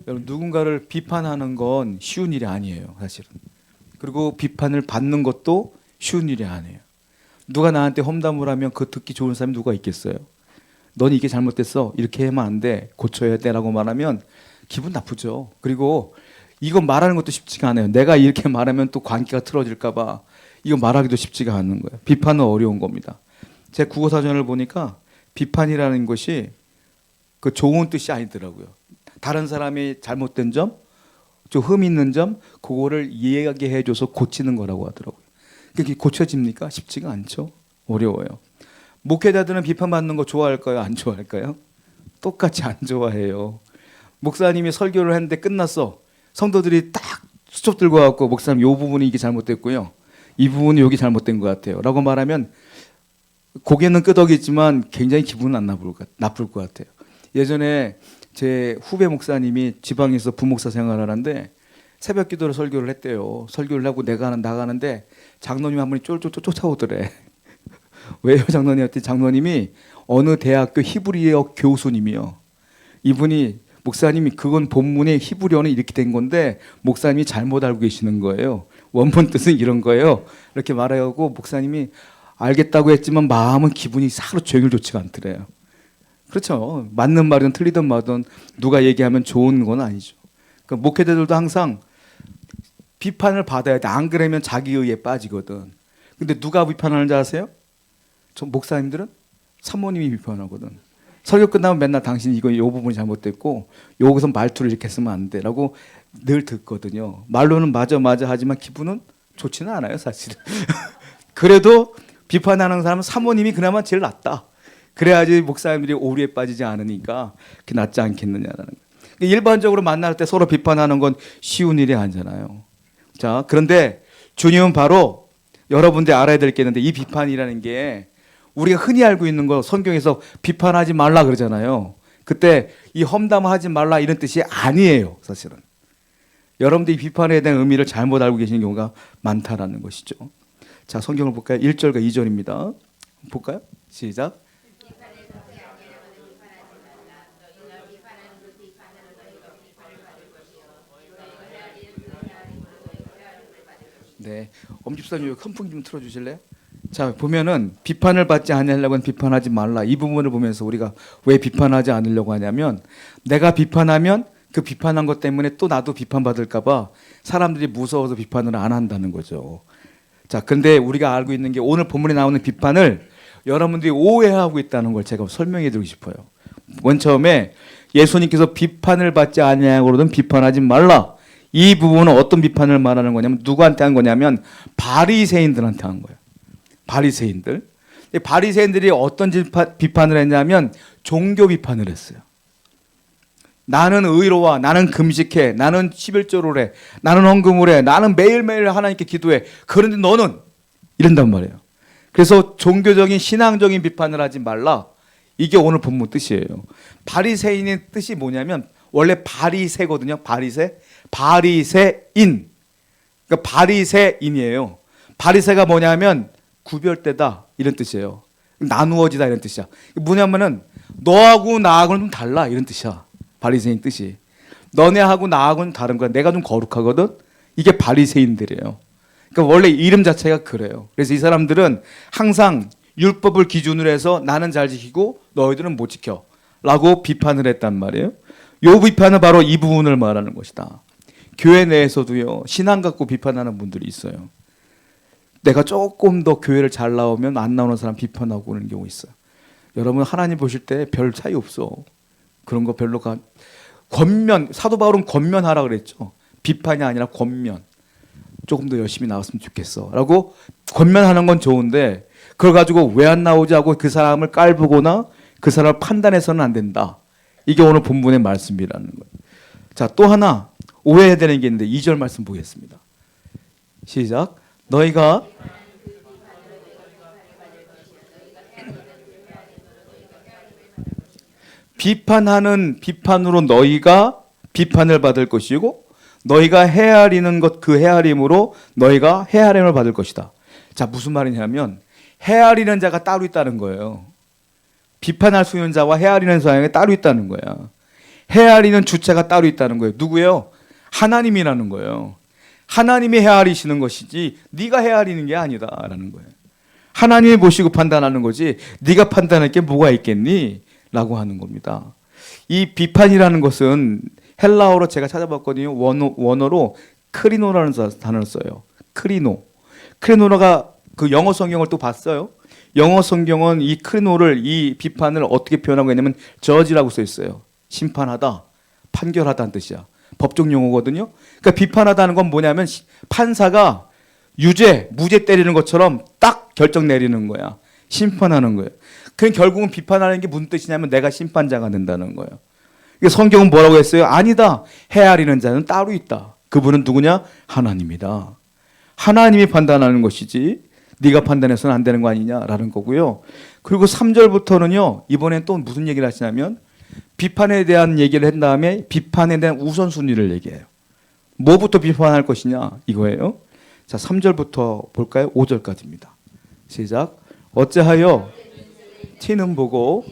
여러분, 누군가를 비판하는 건 쉬운 일이 아니에요, 사실은. 그리고 비판을 받는 것도 쉬운 일이 아니에요. 누가 나한테 험담을 하면 그 듣기 좋은 사람이 누가 있겠어요? 넌 이게 잘못됐어. 이렇게 하면 안 돼. 고쳐야 돼. 라고 말하면 기분 나쁘죠. 그리고 이거 말하는 것도 쉽지가 않아요. 내가 이렇게 말하면 또 관계가 틀어질까 봐 이거 말하기도 쉽지가 않은 거예요. 비판은 어려운 겁니다. 제 국어사전을 보니까 비판이라는 것이 그 좋은 뜻이 아니더라고요. 다른 사람이 잘못된 점, 좀 흠 있는 점, 그거를 이야기해줘서 고치는 거라고 하더라고요. 그게 고쳐집니까? 쉽지가 않죠. 어려워요. 목회자들은 비판받는 거 좋아할까요? 안 좋아할까요? 똑같이 안 좋아해요. 목사님이 설교를 했는데 끝났어. 성도들이 딱 수첩 들고 와갖고 목사님 이 부분이 이게 잘못됐고요. 이 부분이 여기 잘못된 것 같아요. 라고 말하면 고개는 끄덕이지만 굉장히 기분은 안 나쁠 것 같아요. 예전에 제 후배 목사님이 지방에서 부목사 생활을 하는데 새벽 기도로 설교를 했대요. 설교를 하고 내가 나가는데 장로님 한 분이 쫄쫄 쫓아오더래. 왜요, 장로님? 했더니 장로님이 어느 대학교 히브리어 교수님이요. 이분이 목사님이 그건 본문의 히브리어는 이렇게 된 건데 목사님이 잘못 알고 계시는 거예요. 원본 뜻은 이런 거예요. 이렇게 말하고 목사님이 알겠다고 했지만 마음은 기분이 사로 종일 좋지가 않더래요. 그렇죠. 맞는 말이든 틀리든 말든 누가 얘기하면 좋은 건 아니죠. 그러니까 목회자들도 항상 비판을 받아야 돼. 안 그러면 자기 의에 빠지거든. 근데 누가 비판하는지 아세요? 저 목사님들은 사모님이 비판하거든. 설교 끝나면 맨날 당신 이거 이 부분이 잘못됐고 여기서 말투를 이렇게 쓰면 안 돼라고 늘 듣거든요. 말로는 맞아 하지만 기분은 좋지는 않아요, 사실은. 그래도 비판하는 사람은 사모님이 그나마 제일 낫다. 그래야지 목사님들이 오류에 빠지지 않으니까 그게 낫지 않겠느냐라는 거예요. 일반적으로 만날 때 서로 비판하는 건 쉬운 일이 아니잖아요. 자, 그런데 주님은 바로 여러분들이 알아야 될 게 있는데 이 비판이라는 게 우리가 흔히 알고 있는 거 성경에서 비판하지 말라 그러잖아요. 그때 이 험담하지 말라 이런 뜻이 아니에요, 사실은. 여러분들이 비판에 대한 의미를 잘못 알고 계시는 경우가 많다라는 것이죠. 자, 성경을 볼까요? 1절과 2절입니다. 볼까요? 시작. 네, 엄집사님 선풍기 좀 틀어주실래요? 자, 보면은 비판을 받지 않으려고 비판하지 말라. 이 부분을 보면서 우리가 왜 비판하지 않으려고 하냐면 내가 비판하면 그 비판한 것 때문에 또 나도 비판받을까 봐 사람들이 무서워서 비판을 안 한다는 거죠. 자, 근데 우리가 알고 있는 게 오늘 본문에 나오는 비판을 여러분들이 오해하고 있다는 걸 제가 설명해 드리고 싶어요. 먼 처음에 예수님께서 비판을 받지 아니하고는 비판하지 말라. 이 부분은 어떤 비판을 말하는 거냐면 누구한테 한 거냐면 바리새인들한테 한 거예요. 바리새인들. 바리새인들이 어떤 비판을 했냐면 종교 비판을 했어요. 나는 의로와 나는 금식해 나는 11조를 해 나는 헌금을 해 나는 매일매일 하나님께 기도해 그런데 너는 이런단 말이에요. 그래서 종교적인 신앙적인 비판을 하지 말라. 이게 오늘 본문 뜻이에요. 바리새인의 뜻이 뭐냐면 원래 바리새거든요. 바리새인. 그러니까 바리새인이에요. 바리새가 뭐냐면 구별되다 이런 뜻이에요. 나누어지다 이런 뜻이야. 뭐냐면은 너하고 나하고는 좀 달라 이런 뜻이야. 바리새인 뜻이. 너네하고 나하고는 다른 거야. 내가 좀 거룩하거든. 이게 바리새인들이에요. 그러니까 원래 이름 자체가 그래요. 그래서 이 사람들은 항상 율법을 기준으로 해서 나는 잘 지키고 너희들은 못 지켜 라고 비판을 했단 말이에요. 요 비판은 바로 이 부분을 말하는 것이다. 교회 내에서도요, 신앙 갖고 비판하는 분들이 있어요. 내가 조금 더 교회를 잘 나오면 안 나오는 사람 비판하고 오는 경우 있어요. 여러분 하나님 보실 때 별 차이 없어. 그런 거 별로 권면, 사도 바울은 권면하라 그랬죠. 비판이 아니라 권면. 조금 더 열심히 나왔으면 좋겠어 라고 권면하는 건 좋은데 그걸 가지고 왜 안 나오지 하고 그 사람을 깔보거나 그 사람을 판단해서는 안 된다. 이게 오늘 본문의 말씀이라는 거예요. 자, 또 하나 오해해야 되는 게 있는데 2절 말씀 보겠습니다. 시작. 너희가 비판하는 비판으로 너희가 비판을 받을 것이고 너희가 헤아리는 것 그 헤아림으로 너희가 헤아림을 받을 것이다. 자, 무슨 말이냐면 헤아리는 자가 따로 있다는 거예요. 비판할 수 있는 자와 헤아리는 자가 따로 있다는 거야. 헤아리는 주체가 따로 있다는 거예요. 누구예요? 하나님이라는 거예요. 하나님이 헤아리시는 것이지 네가 헤아리는 게 아니다라는 거예요. 하나님이 보시고 판단하는 거지 네가 판단할 게 뭐가 있겠니? 라고 하는 겁니다. 이 비판이라는 것은 헬라어로 제가 찾아봤거든요. 원어로 크리노라는 단어를 써요. 크리노가 그 영어 성경을 또 봤어요. 영어 성경은 이 크리노를, 이 비판을 어떻게 표현하고 있냐면 저지라고 써 있어요. 심판하다, 판결하다는 뜻이야. 법적 용어거든요. 그러니까 비판하다는 건 뭐냐면 판사가 유죄, 무죄 때리는 것처럼 딱 결정 내리는 거야. 심판하는 거예요. 그 결국은 비판하는 게 무슨 뜻이냐면 내가 심판자가 된다는 거예요. 성경은 뭐라고 했어요? 아니다. 헤아리는 자는 따로 있다. 그분은 누구냐? 하나님이다. 하나님이 판단하는 것이지 네가 판단해서는 안 되는 거 아니냐라는 거고요. 그리고 3절부터는요. 이번엔 또 무슨 얘기를 하시냐면 비판에 대한 얘기를 한 다음에 비판에 대한 우선순위를 얘기해요. 뭐부터 비판할 것이냐 이거예요. 자, 3절부터 볼까요? 5절까지입니다. 시작. 어찌하여 티는 보고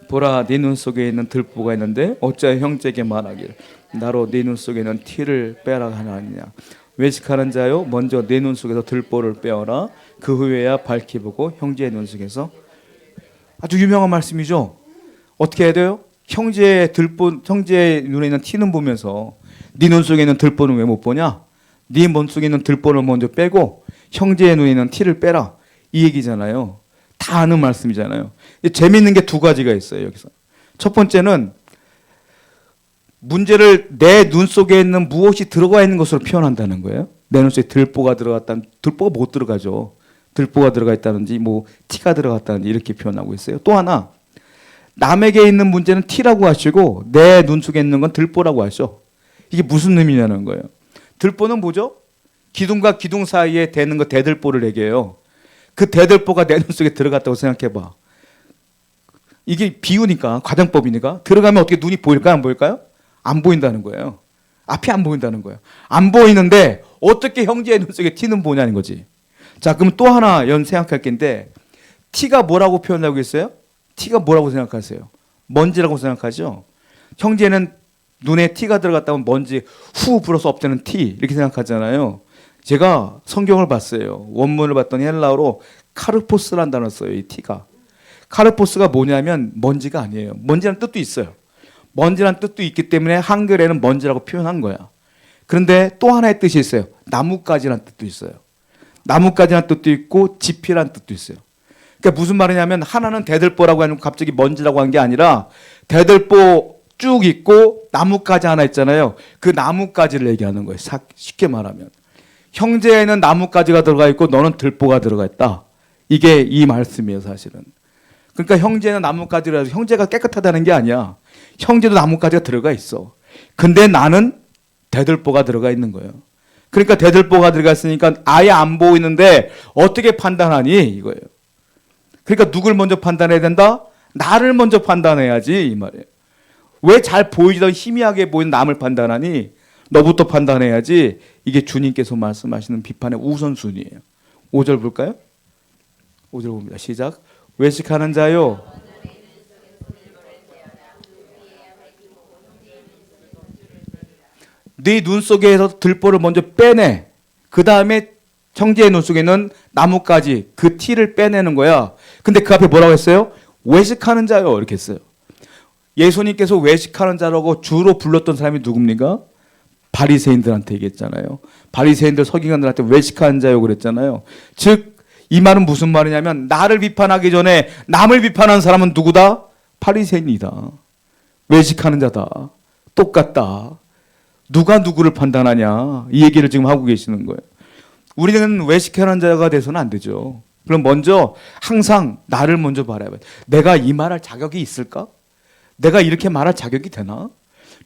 보라 네 눈 속에 있는 들보가 있는데 어찌하여 형제에게 말하기를 나로 네 눈 속에 있는 티를 빼라 하느냐. 외식하는 자요 먼저 네 눈 속에서 들보를 빼어라. 그 후에야 밝히 보고 형제의 눈 속에서. 아주 유명한 말씀이죠. 어떻게 해야 돼요? 형제의 눈에 있는 티는 보면서 네 눈 속에 있는 들보는 왜 못 보냐? 네 몸 속에 있는 들보를 먼저 빼고 형제의 눈에 있는 티를 빼라. 이 얘기잖아요. 다 아는 말씀이잖아요. 재미있는 게 두 가지가 있어요. 여기서 첫 번째는 문제를 내 눈 속에 있는 무엇이 들어가 있는 것으로 표현한다는 거예요. 내 눈 속에 들보가 들어갔다는, 들보가 못 들어가죠. 들보가 들어가 있다든지 뭐 티가 들어갔다든지 이렇게 표현하고 있어요. 또 하나 남에게 있는 문제는 티라고 하시고 내 눈 속에 있는 건 들보라고 하셔. 이게 무슨 의미냐는 거예요. 들보는 뭐죠? 기둥과 기둥 사이에 대는 거 대들보를 얘기해요. 그 대들보가 내 눈 속에 들어갔다고 생각해봐. 이게 비유니까, 과장법이니까 들어가면 어떻게 눈이 보일까요? 안 보일까요? 안 보인다는 거예요. 앞이 안 보인다는 거예요. 안 보이는데 어떻게 형제의 눈 속에 티는 보냐는 거지. 자, 그럼 또 하나 생각할 게인데 티가 뭐라고 표현하고 있어요? 티가 뭐라고 생각하세요? 먼지라고 생각하죠? 형제는 눈에 티가 들어갔다면 먼지 후 불어서 없애는 티 이렇게 생각하잖아요. 제가 성경을 봤어요. 원문을 봤더니 헬라어로 카르포스라는 단어를 써요. 이 티가. 카르포스가 뭐냐면 먼지가 아니에요. 먼지라는 뜻도 있어요. 먼지라는 뜻도 있기 때문에 한글에는 먼지라고 표현한 거야. 그런데 또 하나의 뜻이 있어요. 나뭇가지라는 뜻도 있어요. 나뭇가지라는 뜻도 있고 지피라는 뜻도 있어요. 그러니까 무슨 말이냐면 하나는 대들보라고 하는 갑자기 먼지라고 한 게 아니라 대들보 쭉 있고 나뭇가지 하나 있잖아요. 그 나뭇가지를 얘기하는 거예요. 쉽게 말하면. 형제에는 나뭇가지가 들어가 있고 너는 들보가 들어가 있다. 이게 이 말씀이에요, 사실은. 그러니까 형제는 나뭇가지라 해서 형제가 깨끗하다는 게 아니야. 형제도 나뭇가지가 들어가 있어. 근데 나는 대들보가 들어가 있는 거예요. 그러니까 대들보가 들어가 있으니까 아예 안 보이는데 어떻게 판단하니? 이거예요. 그러니까 누굴 먼저 판단해야 된다? 나를 먼저 판단해야지 이 말이에요. 왜 잘 보이던 희미하게 보이는 남을 판단하니? 너부터 판단해야지. 이게 주님께서 말씀하시는 비판의 우선순위예요. 5절 볼까요? 5절 봅니다. 시작. 외식하는 자요. 네 눈 속에서 들보를 먼저 빼내. 그 다음에 형제의 눈 속에는 나뭇가지, 그 티를 빼내는 거야. 근데 그 앞에 뭐라고 했어요? 외식하는 자요. 이렇게 했어요. 예수님께서 외식하는 자라고 주로 불렀던 사람이 누굽니까? 바리새인들한테 얘기했잖아요. 바리새인들 서기관들한테 외식하는 자요 그랬잖아요. 즉 이 말은 무슨 말이냐면 나를 비판하기 전에 남을 비판하는 사람은 누구다? 바리새인이다. 외식하는 자다. 똑같다. 누가 누구를 판단하냐 이 얘기를 지금 하고 계시는 거예요. 우리는 외식하는 자가 돼서는 안 되죠. 그럼 먼저 항상 나를 먼저 바라봐야 돼. 내가 이 말할 자격이 있을까? 내가 이렇게 말할 자격이 되나?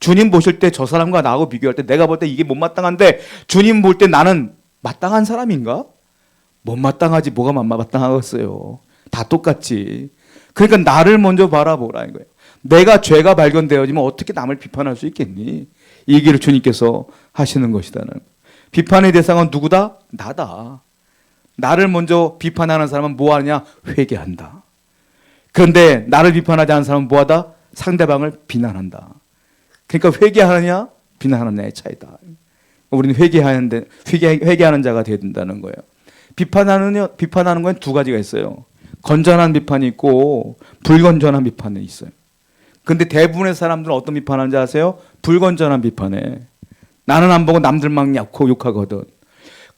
주님 보실 때 저 사람과 나하고 비교할 때 내가 볼 때 이게 못마땅한데 주님 볼 때 나는 마땅한 사람인가? 못마땅하지 뭐가 마땅하겠어요. 다 똑같지. 그러니까 나를 먼저 바라보라 이거예요. 내가 죄가 발견되어지면 어떻게 남을 비판할 수 있겠니? 이 얘기를 주님께서 하시는 것이다는. 비판의 대상은 누구다? 나다. 나를 먼저 비판하는 사람은 뭐 하느냐? 회개한다. 그런데 나를 비판하지 않은 사람은 뭐하다? 상대방을 비난한다. 그러니까 회개하느냐 비난하느냐의 차이다. 우리는 회개하는 자가 되어야 된다는 거예요. 비판하는 건 두 가지가 있어요. 건전한 비판이 있고 불건전한 비판이 있어요. 근데 대부분의 사람들은 어떤 비판하는지 아세요? 불건전한 비판에. 나는 안 보고 남들만 욕하거든.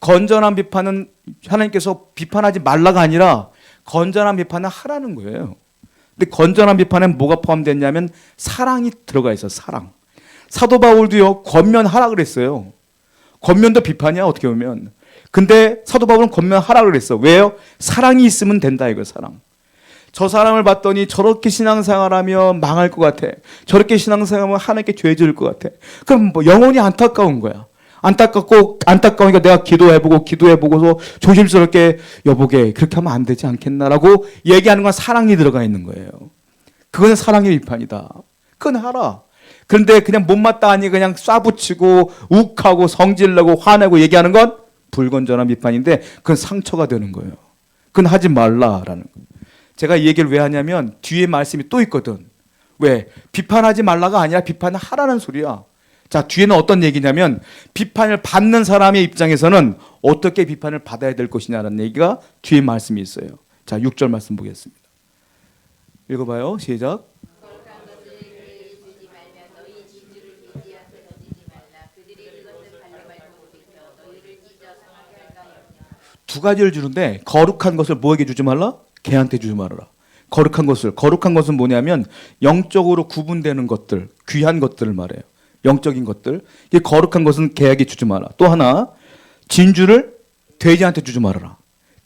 건전한 비판은 하나님께서 비판하지 말라가 아니라 건전한 비판은 하라는 거예요. 근데 건전한 비판엔 뭐가 포함됐냐면 사랑이 들어가 있어. 사랑. 사도 바울도요 권면하라 그랬어요. 권면도 비판이야 어떻게 보면. 근데 사도 바울은 권면하라 그랬어. 왜요? 사랑이 있으면 된다 이거 사랑. 저 사람을 봤더니 저렇게 신앙생활하면 망할 것 같아. 저렇게 신앙생활하면 하나님께 죄 지을 것 같아. 그럼 뭐 영혼이 안타까운 거야. 안타까우니까 내가 기도해보고서 조심스럽게 여보게 그렇게 하면 안 되지 않겠나라고 얘기하는 건 사랑이 들어가 있는 거예요. 그거는 사랑의 비판이다. 그건 하라. 그런데 그냥 못마땅하니 그냥 쏴붙이고 욱하고 성질내고 화내고 얘기하는 건 불건전한 비판인데 그건 상처가 되는 거예요. 그건 하지 말라라는 거예요. 제가 이 얘기를 왜 하냐면 뒤에 말씀이 또 있거든. 왜? 비판하지 말라가 아니라 비판을 하라는 소리야. 자, 뒤에는 어떤 얘기냐면 비판을 받는 사람의 입장에서는 어떻게 비판을 받아야 될 것이냐는 얘기가 뒤에 말씀이 있어요. 자, 6절 말씀 보겠습니다. 읽어봐요. 시작. 두 가지를 주는데 거룩한 것을 뭐에게 주지 말라? 개한테 주지 말아라. 거룩한 것은 뭐냐면 영적으로 구분되는 것들, 귀한 것들을 말해요. 영적인 것들. 이 거룩한 것은 개에게 주지 마라. 또 하나, 진주를 돼지한테 주지 말아라.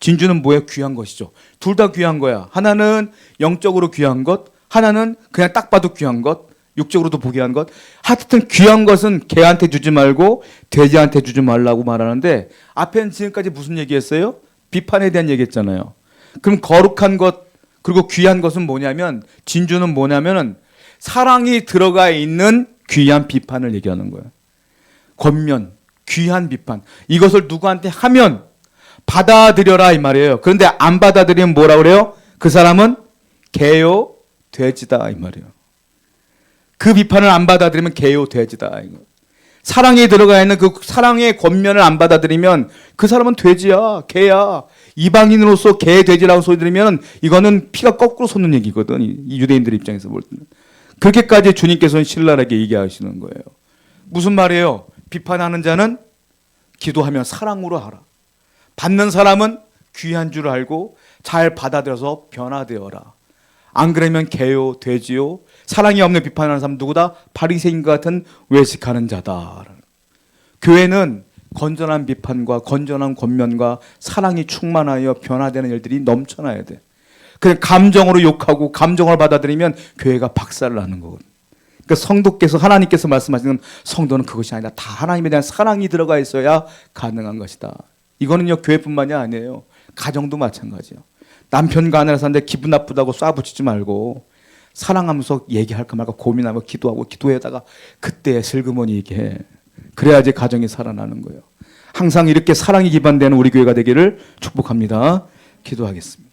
진주는 뭐예요? 귀한 것이죠. 둘 다 귀한 거야. 하나는 영적으로 귀한 것, 하나는 그냥 딱 봐도 귀한 것, 육적으로도 보기한 것. 하여튼 귀한 것은 개한테 주지 말고 돼지한테 주지 말라고 말하는데 앞에는 지금까지 무슨 얘기했어요? 비판에 대한 얘기했잖아요. 그럼 거룩한 것 그리고 귀한 것은 뭐냐면 진주는 뭐냐면은 사랑이 들어가 있는 귀한 비판을 얘기하는 거예요. 권면, 귀한 비판. 이것을 누구한테 하면 받아들여라 이 말이에요. 그런데 안 받아들이면 뭐라 그래요? 그 사람은 개요 돼지다 이 말이에요. 그 비판을 안 받아들이면 개요 돼지다. 사랑에 들어가 있는 그 사랑의 권면을 안 받아들이면 그 사람은 돼지야, 개야. 이방인으로서 개, 돼지라고 소리 들으면 이거는 피가 거꾸로 솟는 얘기거든. 이 유대인들 입장에서 볼 때는. 그렇게까지 주님께서는 신랄하게 얘기하시는 거예요. 무슨 말이에요? 비판하는 자는 기도하며 사랑으로 하라. 받는 사람은 귀한 줄 알고 잘 받아들여서 변화되어라. 안 그러면 개요, 돼지요. 사랑이 없는 비판하는 사람 누구다? 바리새인과 같은 외식하는 자다. 교회는 건전한 비판과 건전한 권면과 사랑이 충만하여 변화되는 일들이 넘쳐나야 돼. 그냥 감정으로 욕하고 감정을 받아들이면 교회가 박살을 나는 거거든. 그러니까 성도께서 하나님께서 말씀하시는 성도는 그것이 아니라 다 하나님에 대한 사랑이 들어가 있어야 가능한 것이다. 이거는요 교회뿐만이 아니에요. 가정도 마찬가지예요. 남편과 아내를 사는데 기분 나쁘다고 쏴붙이지 말고 사랑하면서 얘기할까 말까 고민하고 기도하고 기도에다가 그때 슬그머니 얘기해. 그래야지 가정이 살아나는 거예요. 항상 이렇게 사랑이 기반되는 우리 교회가 되기를 축복합니다. 기도하겠습니다.